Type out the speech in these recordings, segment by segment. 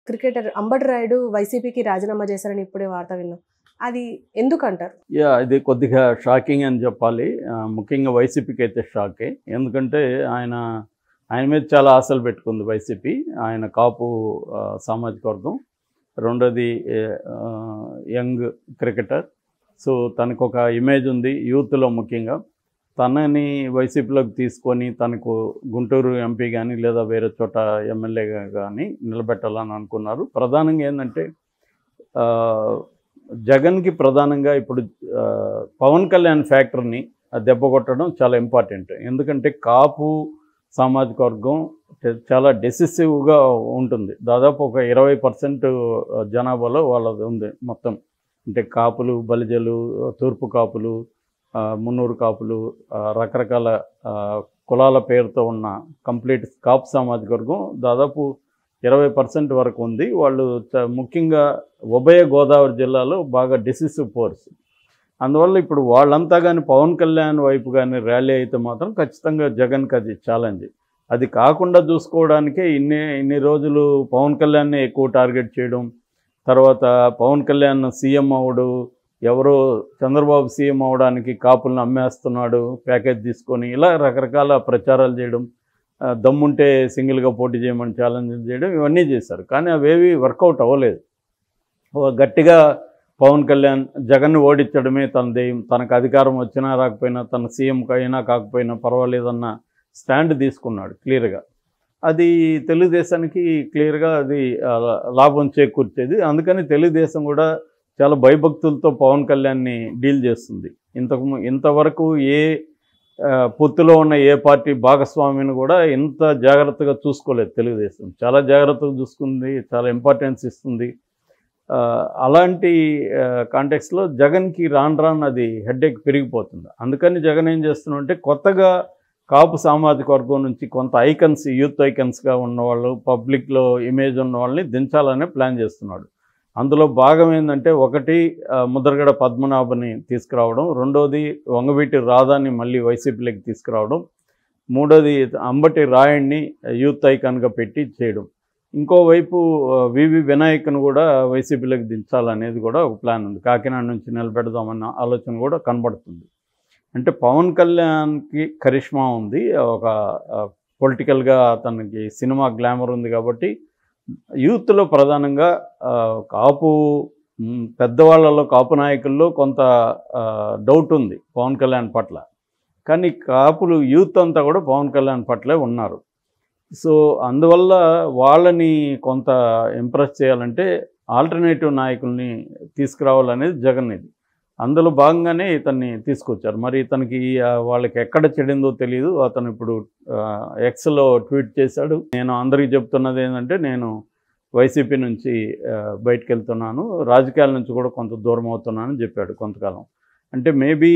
Cricketer Ambati Rayudu వైసీపీకి రాజీనామా చేశారని ఇప్పుడే వార్త విన్నాం. అది ఎందుకంటారు? ఇది కొద్దిగా షాకింగ్ అని చెప్పాలి. ముఖ్యంగా వైసీపీకి అయితే షాకే. ఎందుకంటే ఆయన మీద చాలా ఆశలు పెట్టుకుంది వైసీపీ. ఆయన కాపు సామాజిక వర్గం. రెండోది యంగ్ క్రికెటర్. సో తనకు ఒక ఇమేజ్ ఉంది యూత్లో. ముఖ్యంగా తనని వైసీపీలోకి తీసుకొని తనకు గుంటూరు ఎంపీ కానీ లేదా వేరే చోట ఎమ్మెల్యేగా కానీ నిలబెట్టాలని అనుకున్నారు. ప్రధానంగా ఏంటంటే జగన్కి ప్రధానంగా ఇప్పుడు పవన్ కళ్యాణ్ ఫ్యాక్టర్ని దెబ్బ కొట్టడం చాలా ఇంపార్టెంట్. ఎందుకంటే కాపు సామాజిక వర్గం చాలా డెసిసివ్గా ఉంటుంది. దాదాపు ఒక 20% జనాభాలో వాళ్ళది ఉంది మొత్తం. అంటే కాపులు, బలిజలు, తూర్పు కాపులు, మున్నూరు కాపులు, రకరకాల కులాల పేరుతో ఉన్న కంప్లీట్ కాపు సామాజిక వర్గం దాదాపు 20% వరకు ఉంది. వాళ్ళు ముఖ్యంగా ఉభయ గోదావరి జిల్లాలో బాగా డిసిసివ్ ఫోర్స్. అందువల్ల ఇప్పుడు వాళ్ళంతా కానీ పవన్ కళ్యాణ్ వైపు కానీ ర్యాలీ అయితే మాత్రం ఖచ్చితంగా జగన్కి అది ఛాలెంజ్. అది కాకుండా చూసుకోవడానికే ఇన్ని రోజులు పవన్ కళ్యాణ్ని ఎక్కువ టార్గెట్ చేయడం, తర్వాత పవన్ కళ్యాణ్ సీఎం అవడు, ఎవరో చంద్రబాబు సీఎం అవడానికి కాపులను అమ్మేస్తున్నాడు ప్యాకేజ్ తీసుకొని, ఇలా రకరకాల ప్రచారాలు చేయడం, దమ్ముంటే సింగిల్గా పోటీ చేయమని ఛాలెంజ్ చేయడం, ఇవన్నీ చేశారు. కానీ అవేవి వర్కౌట్ అవ్వలేదు. గట్టిగా పవన్ కళ్యాణ్ జగన్ని ఓడించడమే తనకు అధికారం వచ్చినా రాకపోయినా, తన సీఎం అయినా కాకపోయినా పర్వాలేదన్న స్టాండ్ తీసుకున్నాడు క్లియర్గా. అది తెలుగుదేశానికి క్లియర్గా అది లాభం చేకూర్చేది. అందుకని తెలుగుదేశం కూడా చాలా భయభక్తులతో పవన్ కళ్యాణ్ని డీల్ చేస్తుంది. ఇంతవరకు ఏ పొత్తులో ఉన్న ఏ పార్టీ భాగస్వామిని కూడా ఇంత జాగ్రత్తగా చూసుకోలేదు తెలుగుదేశం. చాలా జాగ్రత్తగా చూసుకుంది, చాలా ఇంపార్టెన్స్ ఇస్తుంది. అలాంటి కాంటెక్స్లో జగన్కి రాను అది హెడ్ఏక్ పెరిగిపోతుంది. అందుకని జగన్ ఏం చేస్తున్నాడంటే కొత్తగా కాపు సామాజిక వర్గం నుంచి కొంత ఐకన్స్, యూత్ ఐకన్స్గా ఉన్నవాళ్ళు, పబ్లిక్లో ఇమేజ్ ఉన్న వాళ్ళని దించాలనే ప్లాన్ చేస్తున్నాడు. అందులో భాగం ఏంటంటే ఒకటి ముద్రగడ పద్మనాభని తీసుకురావడం, రెండోది వంగవీటి రాధాని మళ్ళీ వైసీపీలోకి తీసుకురావడం, మూడోది అంబటి రాయుడిని యూత్ ఐకాన్గా పెట్టి చేయడం. ఇంకోవైపు వివి వినాయక్ను కూడా వైసీపీలోకి దించాలనేది కూడా ఒక ప్లాన్ ఉంది. కాకినాడ నుంచి నిలబెడదామన్న ఆలోచన కూడా కనబడుతుంది. అంటే పవన్ కళ్యాణ్కి కరిష్మా ఉంది, ఒక పొలిటికల్గా అతనికి సినిమా గ్లామర్ ఉంది. కాబట్టి యూత్లో ప్రధానంగా కాపు పెద్దవాళ్ళలో, కాపు నాయకుల్లో కొంత డౌట్ ఉంది పవన్ కళ్యాణ్ పట్ల. కానీ కాపులు యూత్ అంతా కూడా పవన్ కళ్యాణ్ పట్లే ఉన్నారు. సో అందువల్ల వాళ్ళని కొంత ఇంప్రెస్ చేయాలంటే ఆల్టర్నేటివ్ నాయకుల్ని తీసుకురావాలనేది జగన్ ఇది. అందులో భాగంగానే ఇతన్ని తీసుకొచ్చారు. మరి ఇతనికి వాళ్ళకి ఎక్కడ చెడిందో తెలియదు. అతను ఇప్పుడు ఎక్స్లో ట్వీట్ చేశాడు, నేను అందరికీ చెప్తున్నది ఏంటంటే నేను వైసీపీ నుంచి బయటకు వెళ్తున్నాను, రాజకీయాల నుంచి కూడా కొంత దూరం అవుతున్నానని చెప్పాడు కొంతకాలం. అంటే మేబీ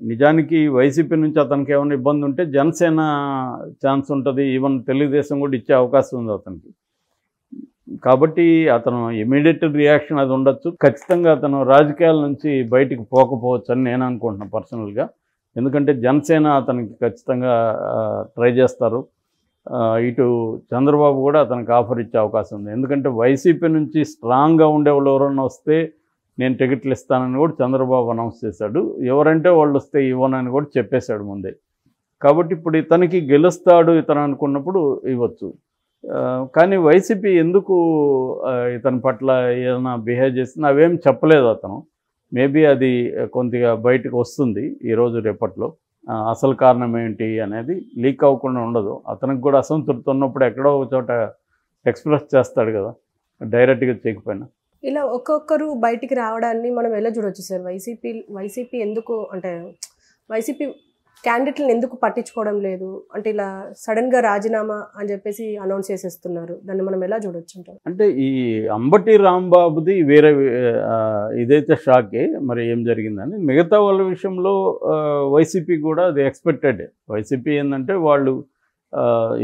నిజానికి వైసీపీ నుంచి అతనికి ఏమైనా ఇబ్బంది ఉంటే జనసేన ఛాన్స్ ఉంటుంది, ఈవెన్ తెలుగుదేశం కూడా ఇచ్చే అవకాశం ఉంది అతనికి. కాబట్టి అతను ఇమీడియట్ రియాక్షన్ అది ఉండొచ్చు. ఖచ్చితంగా అతను రాజకీయాల నుంచి బయటికి పోకపోవచ్చు అని నేను అనుకుంటున్నాను పర్సనల్గా. ఎందుకంటే జనసేన అతనికి ఖచ్చితంగా ట్రై చేస్తారు. ఇటు చంద్రబాబు కూడా అతనికి ఆఫర్ ఇచ్చే అవకాశం ఉంది. ఎందుకంటే వైసీపీ నుంచి స్ట్రాంగ్గా ఉండేవాళ్ళు ఎవరైనా వస్తే నేను టికెట్లు ఇస్తానని కూడా చంద్రబాబు అనౌన్స్ చేశాడు. ఎవరంటే వాళ్ళు వస్తే ఇవ్వనని కూడా చెప్పేశాడు ముందే. కాబట్టి ఇప్పుడు ఇతనికి గెలుస్తాడు ఇతను అనుకున్నప్పుడు ఇవ్వచ్చు. కానీ వైసీపీ ఎందుకు ఇతని పట్ల ఏదైనా బిహేవ్ చేసింది అవేం చెప్పలేదు అతను. మేబీ అది కొద్దిగా బయటకు వస్తుంది ఈరోజు రేపట్లో. అసలు కారణం ఏంటి అనేది లీక్ అవ్వకుండా ఉండదు. అతనికి కూడా అసంతృప్తి ఉన్నప్పుడు ఎక్కడో ఒక చోట ఎక్స్ప్రెస్ చేస్తాడు కదా, డైరెక్ట్గా చేయకపోయినా. ఇలా ఒక్కొక్కరు బయటికి రావడాన్ని మనం ఎలా చూడొచ్చు సార్? వైసీపీ ఎందుకు అంటే వైసీపీ క్యాండిడేట్లను ఎందుకు పట్టించుకోవడం లేదు? అంటే ఇలా సడన్గా రాజీనామా అని చెప్పేసి అనౌన్స్ చేసేస్తున్నారు. దాన్ని మనం ఎలా చూడొచ్చు అంటారు? అంటే ఈ అంబటి రాంబాబుది వేరే ఇదైతే షాకే, మరి ఏం జరిగిందని. మిగతా వాళ్ళ విషయంలో వైసీపీ కూడా అది ఎక్స్పెక్టెడ్. వైసీపీ ఏంటంటే వాళ్ళు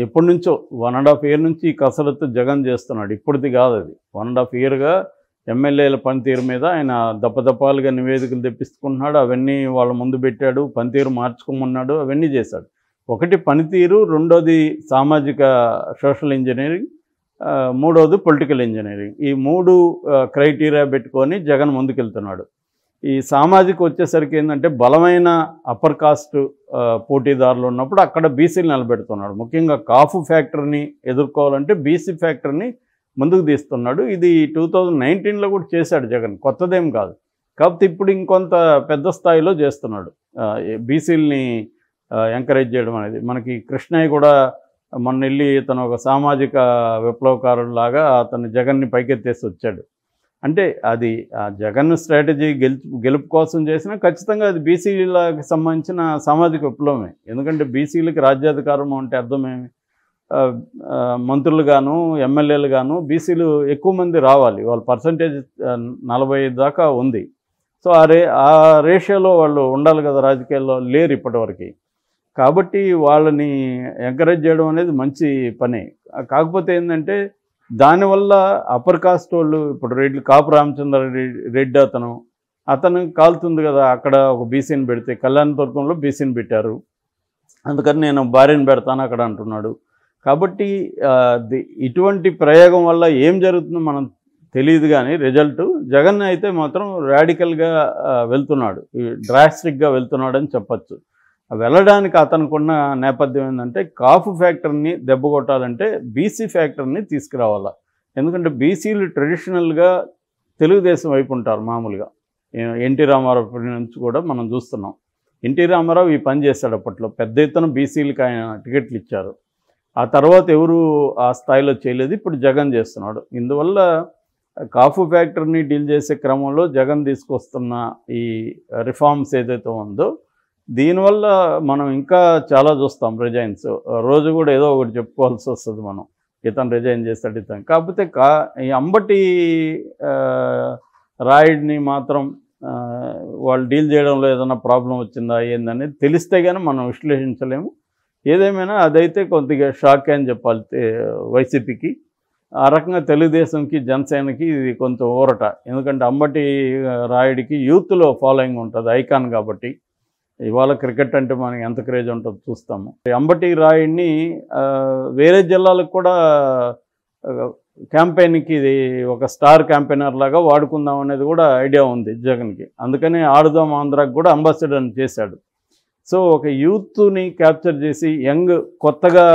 ఎప్పటి నుంచో 1.5 year నుంచి కసరత్తు జగన్ చేస్తున్నాడు. ఇప్పటిది కాదు, అది 1.5 yearగా ఎమ్మెల్యేల పనితీరు మీద ఆయన దప్పదప్పాలుగా నివేదికలు తెప్పించుకుంటున్నాడు. అవన్నీ వాళ్ళ ముందు పెట్టాడు, పనితీరు మార్చుకోమన్నాడు, అవన్నీ చేశాడు. ఒకటి పనితీరు, రెండోది సామాజిక సోషల్ ఇంజనీరింగ్, మూడవది పొలిటికల్ ఇంజనీరింగ్. ఈ 3 క్రైటీరియా పెట్టుకొని జగన్ ముందుకెళ్తున్నాడు. ఈ సామాజిక వచ్చేసరికి ఏంటంటే బలమైన అప్పర్ కాస్ట్ పోటీదారులు ఉన్నప్పుడు అక్కడ బీసీలు నిలబెడుతున్నాడు. ముఖ్యంగా కాఫు ఫ్యాక్టరీని ఎదుర్కోవాలంటే బీసీ ఫ్యాక్టరీని ముందుకు తీస్తున్నాడు. ఇది 2019లో కూడా చేశాడు జగన్, కొత్తదేం కాదు. కాకపోతే ఇప్పుడు ఇంకొంత పెద్ద స్థాయిలో చేస్తున్నాడు బీసీలని ఎంకరేజ్ చేయడం అనేది. మనకి కృష్ణయ్య కూడా మొన్న వెళ్ళి తను ఒక సామాజిక విప్లవకారులాగా అతను జగన్ని పైకెత్తేసి వచ్చాడు. అంటే అది జగన్ స్ట్రాటజీ గెలుపు కోసం చేసినా ఖచ్చితంగా అది బీసీలకు సంబంధించిన సామాజిక విప్లవమే. ఎందుకంటే బీసీలకి రాజ్యాధికారం అంటే అర్థమేమి, మంత్రులు గాను ఎమ్మెల్యేలు గాను బీసీలు ఎక్కువ మంది రావాలి, వాళ్ళ పర్సంటేజ్ 40 దాకా ఉంది. సో ఆ రేషియోలో వాళ్ళు ఉండాలి కదా, రాజకీయాల్లో లేరు ఇప్పటివరకు. కాబట్టి వాళ్ళని ఎంకరేజ్ చేయడం అనేది మంచి పని. కాకపోతే ఏంటంటే దానివల్ల అప్పర్ కాస్ట్ వాళ్ళు ఇప్పుడు కాపు రామచంద్ర రెడ్డి అతను కాలుతుంది కదా, అక్కడ ఒక బీసీని పెడితే కళ్యాణదుర్గంలో బీసీని పెట్టారు, అందుకని నేను భార్యను పెడతాను అక్కడ అంటున్నాడు. కాబట్టి ఇటువంటి ప్రయోగం వల్ల ఏం జరుగుతుందో మనం తెలియదు. కానీ రిజల్ట్ జగన్ అయితే మాత్రం రాడికల్గా వెళ్తున్నాడు, డ్రాస్టిక్గా వెళ్తున్నాడని చెప్పచ్చు. వెళ్ళడానికి అతనుకున్న నేపథ్యం ఏంటంటే కాఫు ఫ్యాక్టరీని దెబ్బ కొట్టాలంటే బీసీ ఫ్యాక్టరీని తీసుకురావాలా. ఎందుకంటే బీసీలు ట్రెడిషనల్గా తెలుగుదేశం వైపు ఉంటారు మామూలుగా. ఎన్టీ రామారావు నుంచి కూడా మనం చూస్తున్నాం. ఎన్టీ రామారావు ఈ పని చేశాడు అప్పట్లో, పెద్ద ఎత్తున బీసీలకి ఆయన టికెట్లు ఇచ్చారు. ఆ తర్వాత ఎవరు ఆ స్థాయిలో చేయలేదు, ఇప్పుడు జగన్ చేస్తున్నాడు. ఇందువల్ల కాఫు ఫ్యాక్టరీని డీల్ చేసే క్రమంలో జగన్ తీసుకొస్తున్న ఈ రిఫార్మ్స్ ఏదైతే ఉందో దీనివల్ల మనం ఇంకా చాలా చూస్తాం రిజైన్స్. రోజు కూడా ఏదో ఒకటి చెప్పుకోవాల్సి వస్తుంది మనం, ఇతను రిజైన్ చేస్తాడు ఇతను. కాకపోతే ఈ అంబటి రాయుడిని మాత్రం వాళ్ళు డీల్ చేయడంలో ఏదైనా ప్రాబ్లం వచ్చిందా ఏందనేది తెలిస్తే కానీ మనం విశ్లేషించలేము. ఏదేమైనా అదైతే కొద్దిగా షాక్ అని చెప్పాలి వైసీపీకి. ఆ రకంగా తెలుగుదేశంకి జనసేనకి ఇది కొంచెం ఊరట. ఎందుకంటే అంబటి రాయుడికి యూత్లో ఫాలోయింగ్ ఉంటుంది, ఐకాన్ కాబట్టి. ఇవాళ క్రికెట్ అంటే మనకి ఎంత క్రేజ్ ఉంటుందో చూస్తాము. అంబటి రాయుడిని వేరే జిల్లాలకు కూడా క్యాంపెయిన్కి ఇది ఒక స్టార్ క్యాంపెయినర్ లాగా వాడుకుందాం అనేది కూడా ఐడియా ఉంది జగన్కి. అందుకని ఆడుదాం ఆంధ్రాకి కూడా అంబాసిడర్ చేశాడు. సో ఒక యూత్ని క్యాప్చర్ చేసి యంగ్ కొత్తగా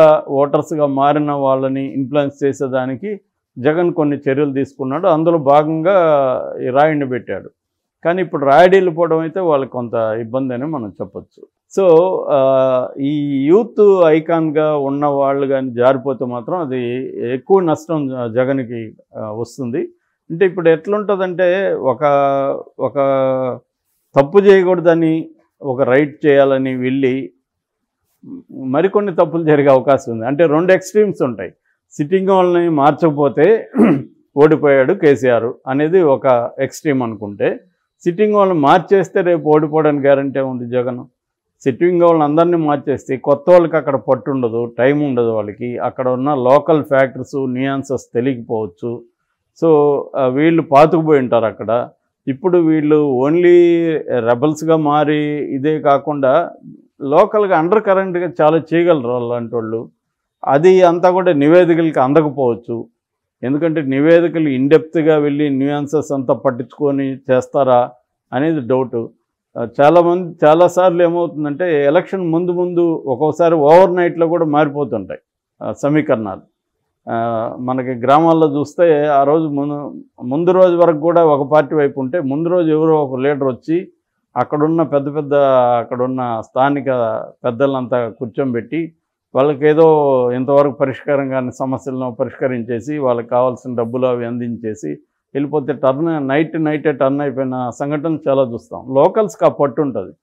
ఓటర్స్గా మారిన వాళ్ళని ఇన్ఫ్లుయెన్స్ చేసేదానికి జగన్ కొన్ని చర్యలు తీసుకున్నాడు. అందులో భాగంగా ఈ రాయుడిని పెట్టాడు. కానీ ఇప్పుడు రాయుడు వెళ్ళిపోవడం అయితే వాళ్ళకి కొంత ఇబ్బంది అని మనం చెప్పచ్చు. సో ఈ యూత్ ఐకాన్గా ఉన్న వాళ్ళు కానీ జారిపోతే మాత్రం అది ఎక్కువ నష్టం జగన్కి వస్తుంది. అంటే ఇప్పుడు ఎట్లుంటుందంటే ఒక తప్పు చేయకూడదని ఒక రైట్ చేయాలని వెళ్ళి మరికొన్ని తప్పులు జరిగే అవకాశం ఉంది. అంటే 2 ఎక్స్ట్రీమ్స్ ఉంటాయి. సిట్టింగ్ వాళ్ళని మార్చకపోతే ఓడిపోయాడు కేసీఆర్ అనేది ఒక ఎక్స్ట్రీమ్ అనుకుంటే, సిట్టింగ్ వాళ్ళని మార్చేస్తే రేపు ఓడిపోవడానికి గ్యారంటీ ఉంది జగన్. సిట్టింగ్ వాళ్ళని అందరినీ మార్చేస్తే కొత్త వాళ్ళకి అక్కడ పట్టు ఉండదు, టైం ఉండదు వాళ్ళకి. అక్కడ ఉన్న లోకల్ ఫ్యాక్టర్స్ న్యూయాన్సెస్ తెలియకపోవచ్చు. సో వీళ్ళు పాతుకుపోయి ఉంటారు అక్కడ. ఇప్పుడు వీళ్ళు ఓన్లీ రెబల్స్గా మారి ఇదే కాకుండా లోకల్గా అండర్ కరెంట్గా చాలా చేయగలరు అలాంటి వాళ్ళు. అది అంతా కూడా నివేదికలకి అందకపోవచ్చు. ఎందుకంటే నివేదికలు ఇన్డెప్త్గా వెళ్ళి న్యూయాన్సెస్ అంతా పట్టించుకొని చేస్తారా అనేది డౌటు. చాలాసార్లు ఏమవుతుందంటే ఎలక్షన్ ముందు ఒక్కోసారి ఓవర్ నైట్లో కూడా మారిపోతుంటాయి సమీకరణాలు. మనకి గ్రామాల్లో చూస్తే ఆ రోజు ముందు రోజు వరకు కూడా ఒక పార్టీ వైపు ఉంటే ముందు రోజు ఎవరో ఒక లీడర్ వచ్చి అక్కడున్న స్థానిక పెద్దలంతా కూర్చోబెట్టి వాళ్ళకి ఏదో ఇంతవరకు పరిష్కారం కాని సమస్యలను పరిష్కరించేసి వాళ్ళకి కావాల్సిన డబ్బులు అవి అందించేసి వెళ్ళిపోతే నైటే టర్న్ అయిపోయిన సంఘటన చాలా చూస్తాం. లోకల్స్కి ఆ పట్టు ఉంటుంది.